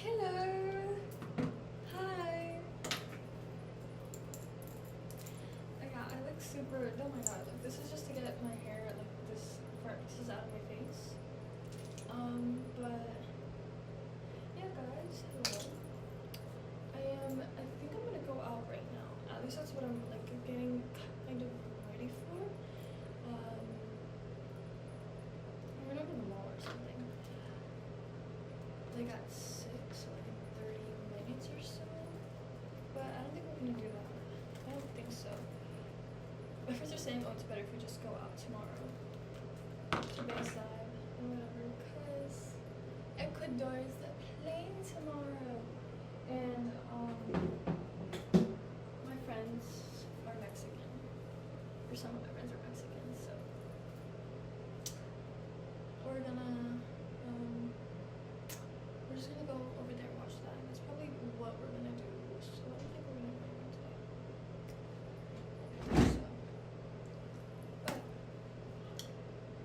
Hello. Hi. I look super. Oh my god! Like, this is just to get my hair like this part pieces out of my face. But yeah, guys. Hello. I think I'm gonna go out right now. At least that's what I'm like getting kind of ready for. I'm gonna go to the mall or something. Like at 6, so like in 30 minutes or so. But I don't think we're gonna do that. I don't think so. My friends are saying, oh, it's better if we just go out tomorrow to Bayside or whatever, because Ecuador is playing tomorrow. And my friends are Mexican. Or some of my friends are Mexican, so we're just gonna go over there and watch that. And that's probably what we're gonna do. So I don't think we're gonna go anywhere today. So, but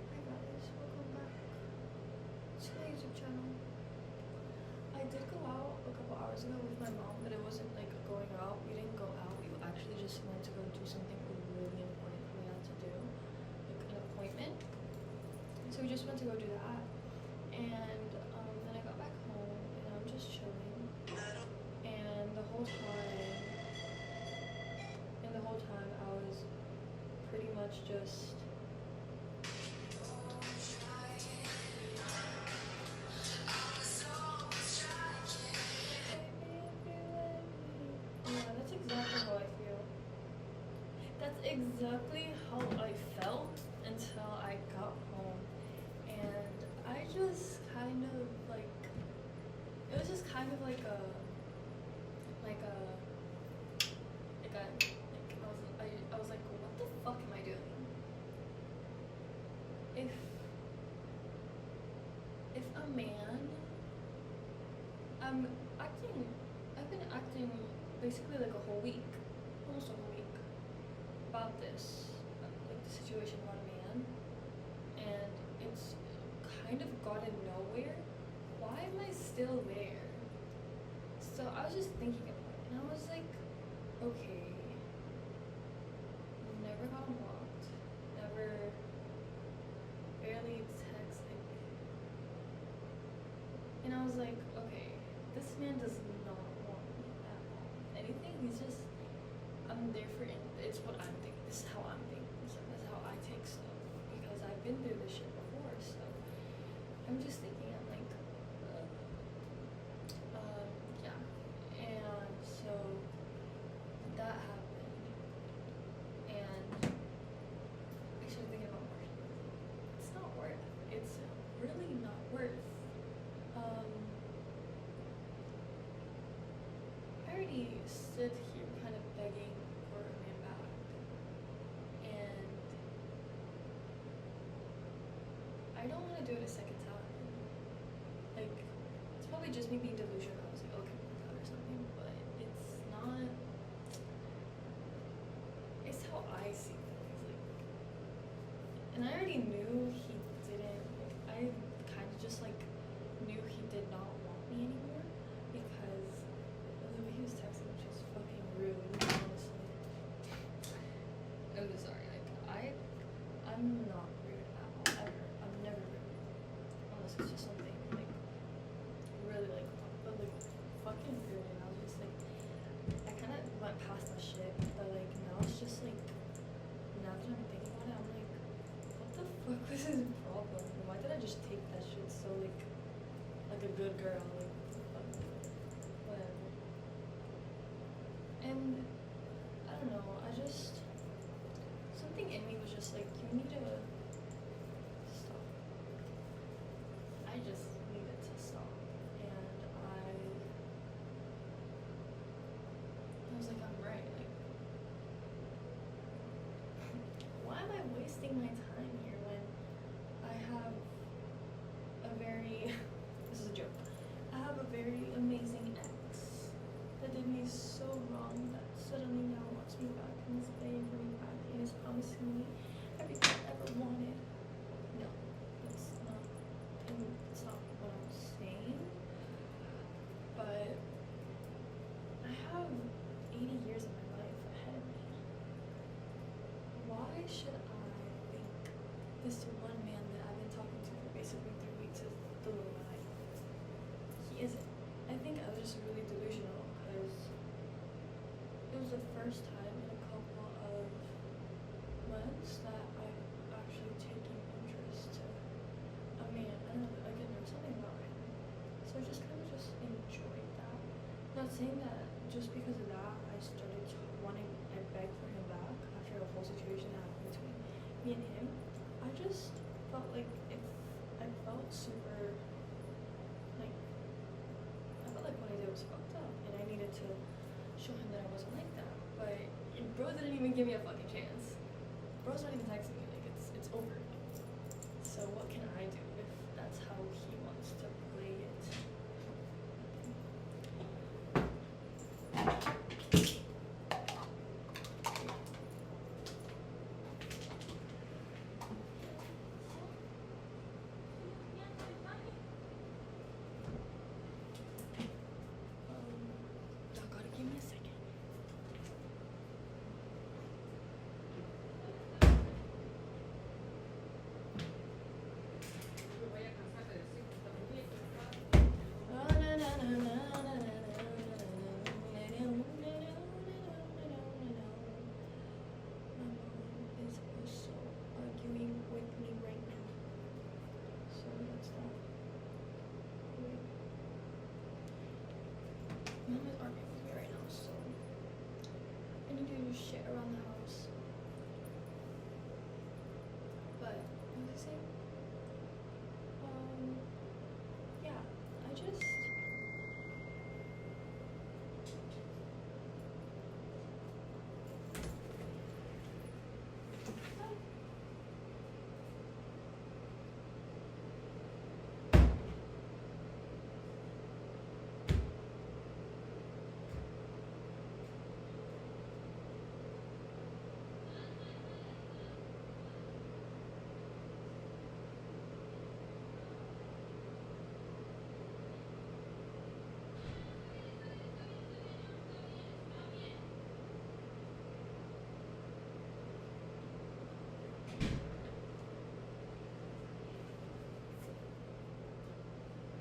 hi guys, welcome back to my YouTube channel. I did go out a couple hours ago with my mom, but it wasn't like going out. We didn't go out. We actually just went to go do something really important we had to do, like an appointment. So we just went to go do that, and then I got back home and I'm just chilling. And the whole time I was pretty much just yeah, that's exactly how I feel. That's exactly how I felt until I got home. And I just kind of like, it was just kind of like I was like, what the fuck am I doing? If a man, I've been acting basically like a whole week, almost a whole week, about this, like the situation about a man, and it's kind of gotten nowhere. Why am I still there? So I was just thinking about it, and I was like, okay, you've never gotten blocked, never barely texting, and I was like, okay, this man does not want me at all. Anything, he's just, I'm there for it. It's what I'm thinking. This is how I'm thinking. So this is how I take stuff, because I've been through this shit before. So I'm just thinking, I'm like, yeah. And so that happened, and I started thinking about more. It's not worth. It's really not worth. I already stood here kind of begging for a man back, and I don't want to do it a second time. Like, it's probably just me being delusional. I was like, okay, or something, but it's not. It's how I see things. Like, and I already knew he didn't. Like, I kind of just like knew he did not want me anymore, because the way he was texting was just fucking rude, honestly. I'm just sorry, like, I'm not rude at all, ever. I'm never rude. Unless it's just something, like, really, like, but, like, fucking rude, and I was just, like, I kind of went past that shit, but, like, now it's just, like, now that I'm thinking about it, I'm like, what the fuck was his problem? Why did I just take that shit so, like a good girl, like, whatever. And I don't know, something in me was just like, you need to stop. I just needed to stop. And I was like, I'm right. Like, why am I wasting my time here when I have a very, this is a joke, I have Not saying that just because of that, I started wanting, I begged for him back after the whole situation that happened between me and him. I just felt like if I felt super, like, I felt like what I did was fucked up, and I needed to show him that I wasn't like that. But bro didn't even give me a fucking chance. Bro's not even texting me, like, it's over. So what can I do if that's how he wants to play it? Y'all gotta give me a second. Is also arguing with me right now. So that's that. Mom is arguing with me right now, so I need to do shit around the house. But what was I saying? Yeah, I just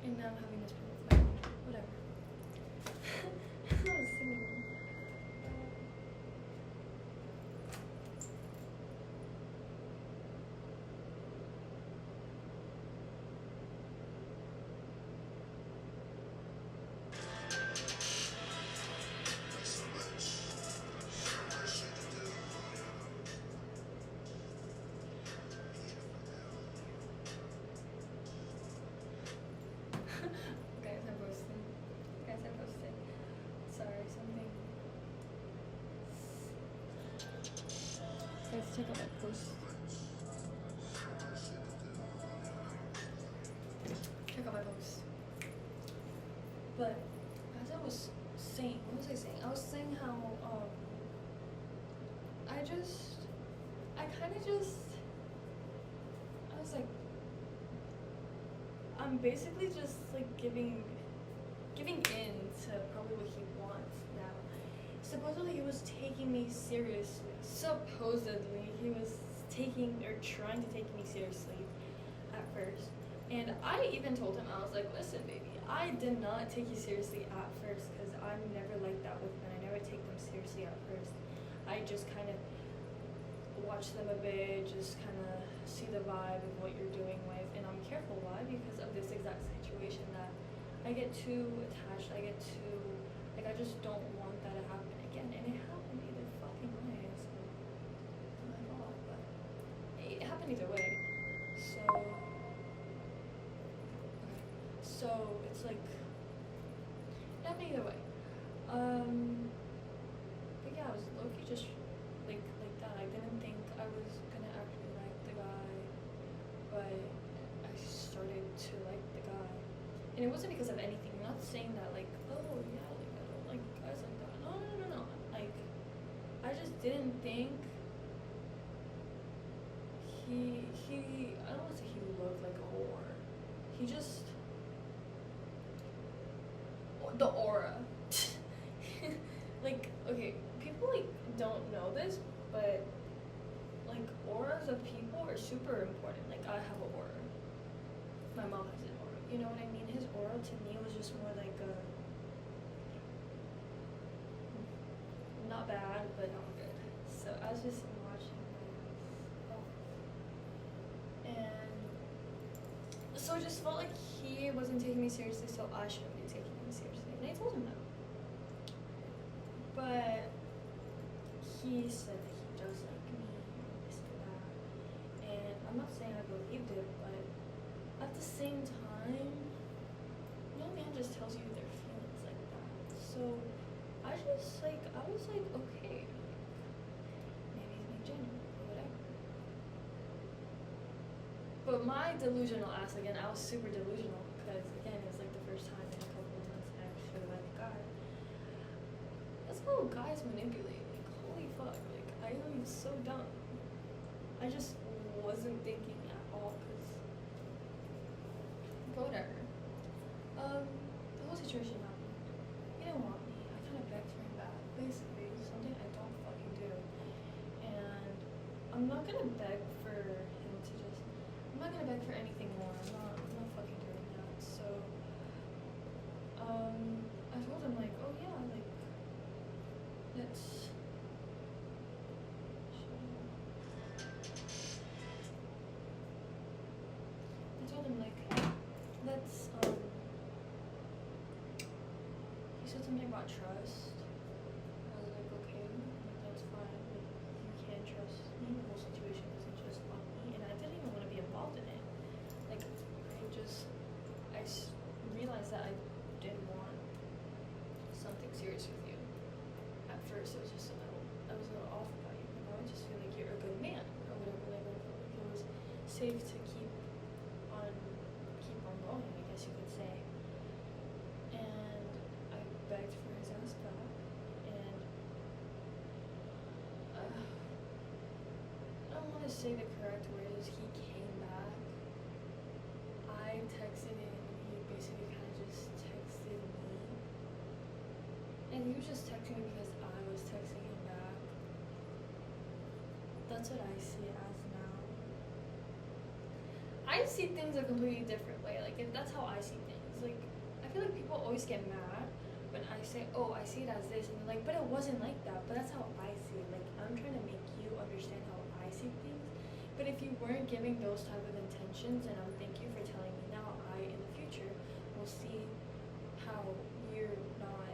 and now I'm having this problem with my phone. Whatever. I was singing. Guys, I'm posting. Guys, I'm posting. Sorry, something. Guys, check out my post. Check out my post. But as I was saying, what was I saying? I was saying how I was like, I'm basically just like giving in to probably what he wants now. Supposedly he was taking me seriously. Supposedly he was taking or trying to take me seriously at first. And I even told him, I was like, listen, baby, I did not take you seriously at first because I'm never like that with men. I never take them seriously at first. I just kind of watch them a bit, just kind of see the vibe of what you're doing with. And I'm careful. Why? Because of this exact situation that I get too attached. I get too, like, I just don't want that to happen again. And it happened either fucking way. So, it's not my fault, but it happened either way. So it's like, it happened either way. But yeah, I was low-key just like that. I didn't think I was gonna actually like the guy, but I started to like the guy. And it wasn't because of anything. I'm not saying that like, oh yeah, like I don't like guys like that. No. Like, I just didn't think he I don't want to say he looked like a whore. He just, the aura. Like, okay, people like don't know this, but like auras of people are super important. Like, I have an aura. My mom has an aura. You know what I mean? His aura to me was just more like a, not bad, but not good. So I was just watching this, and so I just felt like he wasn't taking me seriously, so I shouldn't be taking him seriously. And I told him that. he said that he does like me, and this and that. And I'm not saying I believed it, but at the same time, no man just tells you their feelings like that. So I was like, okay, maybe he's being genuine or whatever. But my delusional ass, again, I was super delusional because, again, it was like the first time in a couple of months I actually met a guy. That's how guys manipulate. Like, holy fuck. Like, I am so dumb. I just wasn't thinking at all because, whatever. The whole situation happened. He didn't want me. I kind of begged for him back. Basically, something I don't fucking do. And I'm not gonna beg for him to just. I'm not gonna beg for anything more. I'm not fucking doing that. So, I told him like, oh yeah, like, let's. I told him like, let's. He said something about trust. I was like, okay, that's fine. Like, you can't trust me. The whole situation isn't just on me, and I didn't even want to be involved in it. Like, realized that I didn't want something serious with you. At first, it was just I was a little off about you. And I just feel like you're a good man or whatever. Like, I felt like it was safe to keep on going, I guess you could say. And I begged for his ass back, and I don't want to say the correct words. He came back. I texted him. He basically kind of just texted me, and he was just texting me because I was texting him back. That's what I see it as now. I see things a completely different way. Like, that's how I see things. Like, I feel like people always get mad when I say, oh, I see it as this, and they're like, but it wasn't like that. But that's how I see it. Like, I'm trying to make you understand how I see things. But if you weren't giving those type of intentions, and thank you for telling me now, I, in the future, will see how you're not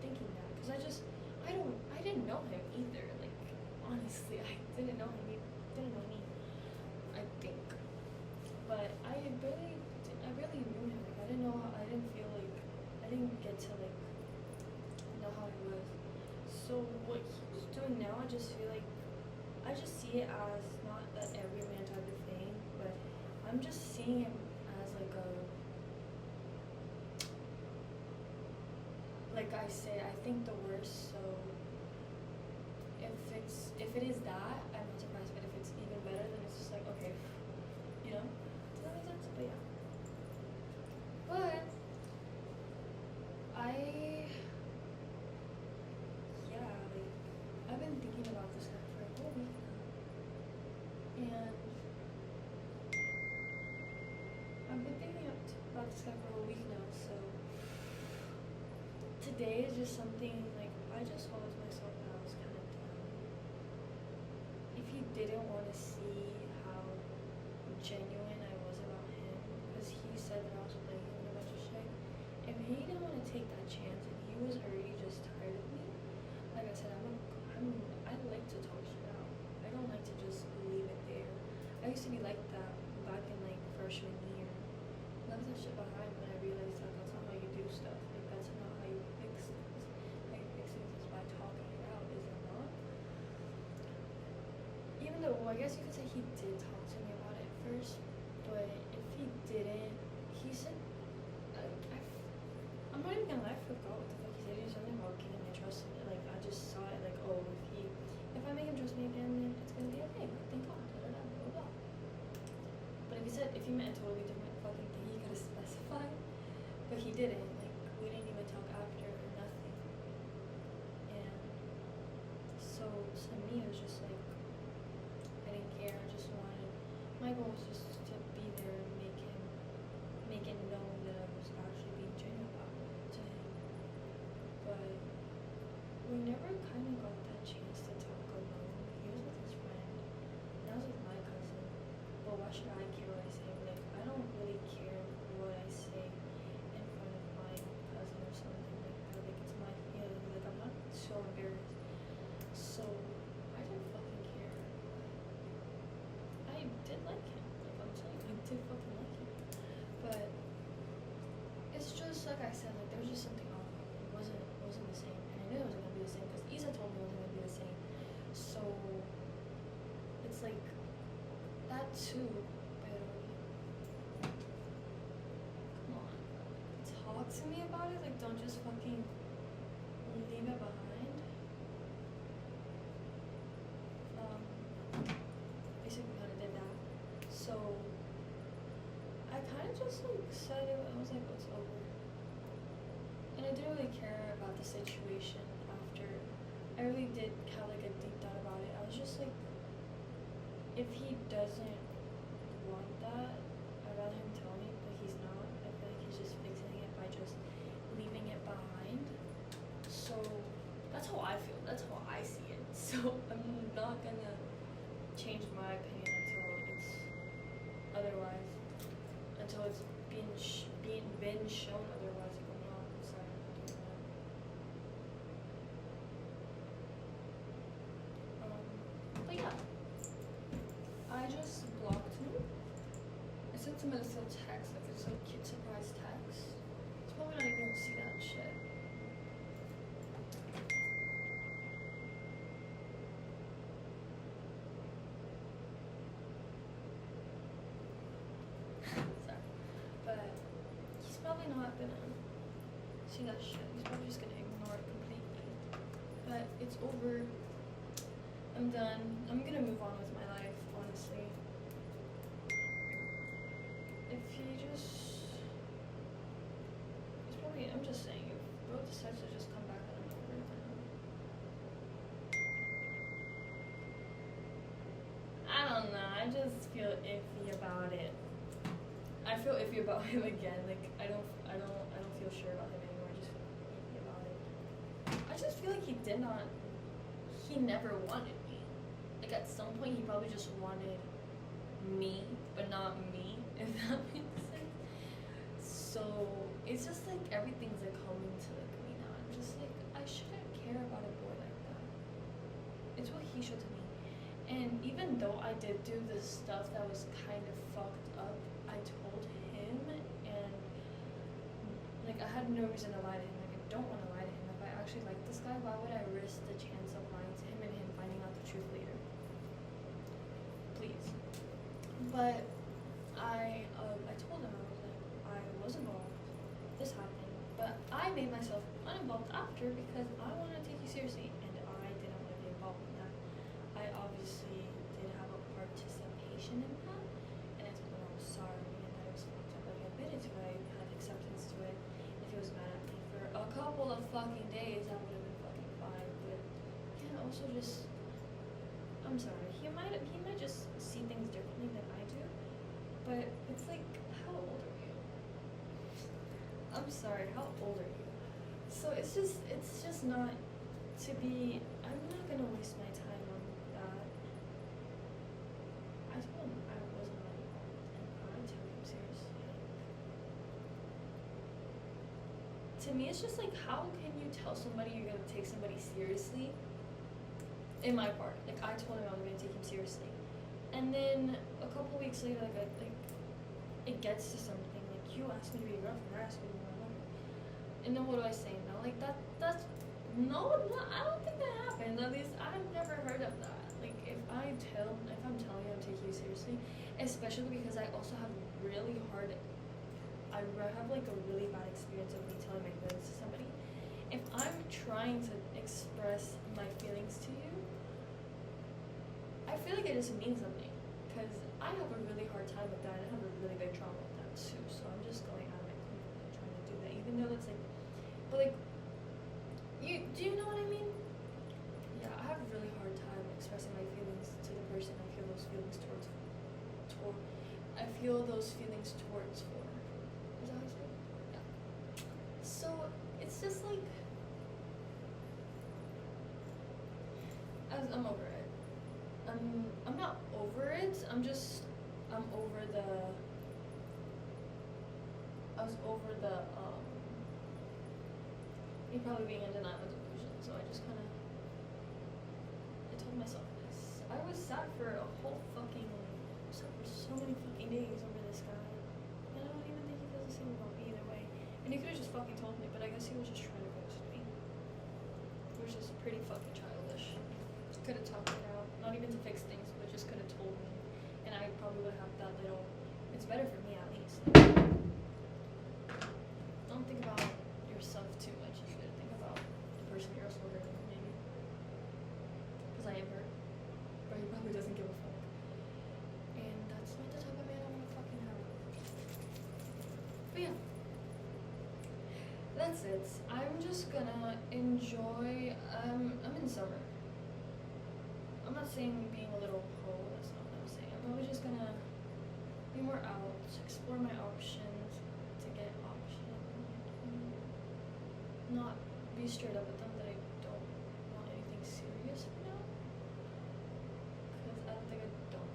thinking that. Because I didn't know him either. Like, honestly, I didn't know him. He didn't know me, I think. But I barely knew him. Like, I didn't feel like, I didn't get to, like, know how he was. So what he's doing now, I just feel like, I just see it as not an everyman type of thing, but I'm just seeing him as like I say, I think the worst. So if it is that, I'm not surprised. But if it's even better, then it's just like, okay, you know. Does that make sense? But yeah. But I've been thinking about this guy for a whole week now. And I've been thinking about this guy for a whole week now, so today is just something, like, I just told myself that I was kind of down. If he didn't want to see how genuine I was about him, because he said that I was playing him and a bunch of shit, if he didn't want to take that chance and he was already just tired of me, like I said, I like to talk shit out. I don't like to just leave it there. I used to be like that back in like freshman year. Left that shit behind when I realized that that's not how you do stuff. Like, that's not how you fix things. How you fix things is by talking it out, is it not? Even though, well, I guess you could say he did talk to me about it first, but if he didn't, he said, I'm not even gonna lie, I forgot what the fuck he said. He was something about giving me trust in it. Like, I just saw it like, oh, if I make him trust me again, then it's gonna be okay. Like, thank God. Blah, blah, blah, blah. But if he meant a totally different fucking thing, he could have specified. But he didn't. Like, we didn't even talk after or nothing. And so to me, it was just like, I didn't care. I just wanted, my goal was just to be there and make it known that I was actually being genuine about it to him. But we never kind of got that chance to talk alone. He was with his friend, and I was with my cousin. But why should I care what I say? Like, I don't really care what I say in front of my cousin or something like that. Like, it's my feelings. Like, I'm not so embarrassed. like I said, like there was just something off. It wasn't the same, and I knew it wasn't gonna be the same because Isa told me it wasn't gonna be the same. So it's like that too. But come on, talk to me about it. Like don't just fucking leave it behind. Basically kind of did that. So I kind of just like said it. I was like, oh, it's over. And I didn't really care about the situation after. I really did have like a deep thought about it. I was just like, if he doesn't want that, I'd rather him tell me, but he's not. I feel like he's just fixing it by just leaving it behind. So that's how I feel. That's how I see it. So I'm not gonna change my opinion until it's otherwise. Until it's been shown otherwise. Like I'm not sorry, I'm not doing that. But yeah, I just blocked him. I sent him a little text, like it's a cute surprise text. He's probably not even gonna see that shit. Sorry. But he's probably not gonna see that shit. He's probably just gonna ignore it completely. But it's over. I'm done. I'm gonna move on with my life, honestly. If he just... He's probably... I'm just saying, if bro decides to just come back out of nowhere, then... I don't know. I just feel iffy about it. I feel iffy about him again. Like, I don't feel sure about him anymore. I just feel iffy about it. I just feel like he never wanted me. Like at some point he probably just wanted me, but not me, if that makes sense. So it's just like everything's like coming to like me now. I'm just like, I shouldn't care about a boy like that. It's what he showed to me. And even though I did do this stuff that was kind of fucked up, I told him, and like I had no reason to lie to him. Like I don't want to lie to him. If I actually like this guy, why would I risk the chance of lying to him and him finding out the truth later? Please. But I told him, I was like, I was involved. This happened, but I made myself uninvolved after because I want to take you seriously, and I didn't want to be involved in that. I obviously did have a participation in that, and I told him I was sorry and that it was fucked up. Like I admitted to it, I had acceptance to it. If he was mad at me for a couple of fucking days, that would have been fucking fine. But he can also just, I'm sorry, he might just see things differently than I do. But it's like, how old are you? I'm sorry, how old are you? So it's just not to be. I'm not gonna waste my time on that. I told him I wasn't like, and I took him seriously. To me, it's just like, how can you tell somebody you're gonna take somebody seriously? In my part, like I told him I was gonna take him seriously, and then a couple weeks later, like it gets to something. Like you asked me to be your girlfriend, I asked you to be my woman, and then what do I say now? Like that's no, I don't think that happened. At least I've never heard of that. Like if I'm telling you I'm taking you seriously, especially because I also have really hard. I have like a really bad experience of me telling my feelings to somebody. If I'm trying to express my feelings to you, I feel like it just means something, because I have a really hard time with that, and I have a really big trauma with that too, so I'm just going out of my comfort zone trying to do that, even though it's like, but like, do you know what I mean? Yeah, I have a really hard time expressing my feelings to the person I feel those feelings towards. I feel those feelings towards for. Is that how you say it? Yeah. So, it's just like, I'm over it. I'm not over it. I'm over the. I was over the me probably being in denial and delusion. So I just kind of. I told myself this. I was sad for a whole fucking. Sad for so many fucking days over this guy, and I don't even think he feels the same about me either way. And he could have just just fucking told me, but I guess he was just trying to ghost me. Which is pretty fucking childish. Could have talked it out. Not even to fix things, but just could have told me. And I probably would have that little, it's better for me at least. Don't think about yourself too much. You should think about the person you're also hurting, maybe. Because I am hurt. But he probably doesn't give a fuck. And that's not the type of man I want to fucking have. But yeah. That's it. I'm just gonna enjoy, I'm in summer. I'm not saying being a little pro, that's not what I'm saying. I'm probably just gonna be more out, explore my options, to get options. Not be straight up with them that I don't want anything serious for now. Because I don't think I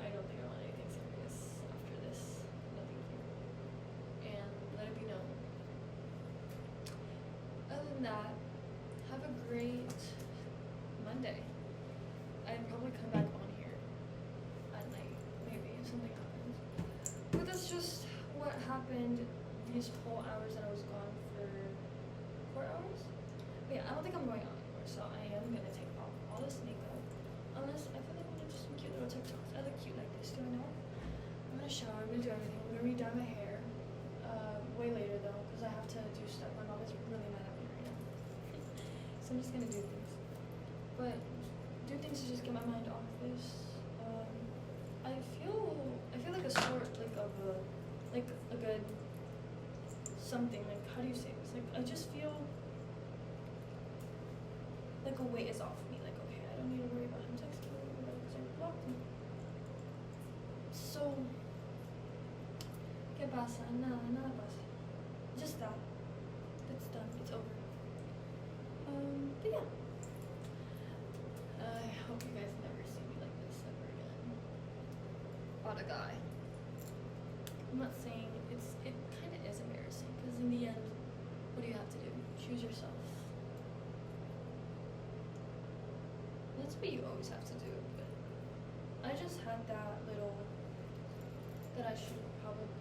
want anything serious after this. No thank you. And let it be known. Other than that, have a great Monday. I'd probably come back on here at night, maybe, if something happens. But that's just what happened these whole hours that I was gone for 4 hours? But yeah, I don't think I'm going out anymore, so I am gonna take off all this makeup. Unless I feel like I'm gonna do some cute little TikToks. I look cute like this, do I know? I'm gonna shower, I'm gonna do everything. I'm gonna re-dye my hair. Way later though, because I have to do stuff. My mom is really mad at me right now. So I'm just gonna do things. But do things to just get my mind off this. I feel like a sort of a good something, like how do you say this? Like I just feel like a weight is off me, like okay, I don't need to worry about him texting me because I blocked him. So ¿qué pasa? Nada pasa. Just that. It's done. It's over. But yeah. I hope you guys never see me like this ever again. What a guy. I'm not saying it kind of is embarrassing because in the end, what do you have to do? Choose yourself. That's what you always have to do. But I just had that little that I should probably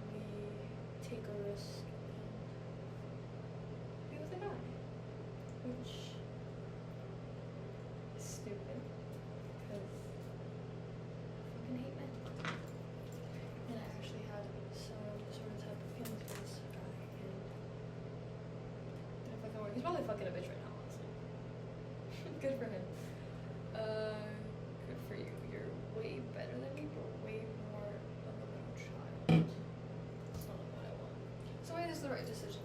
take a risk and be with a guy, which is stupid because I fucking hate men. And I actually had some sort of type of feelings for this guy, and didn't fucking work. He's probably fucking a bitch right now, honestly. Good for him. Good for you. You're way better than me, but way more of a little child. That's not what I want. So wait, this is the right decision.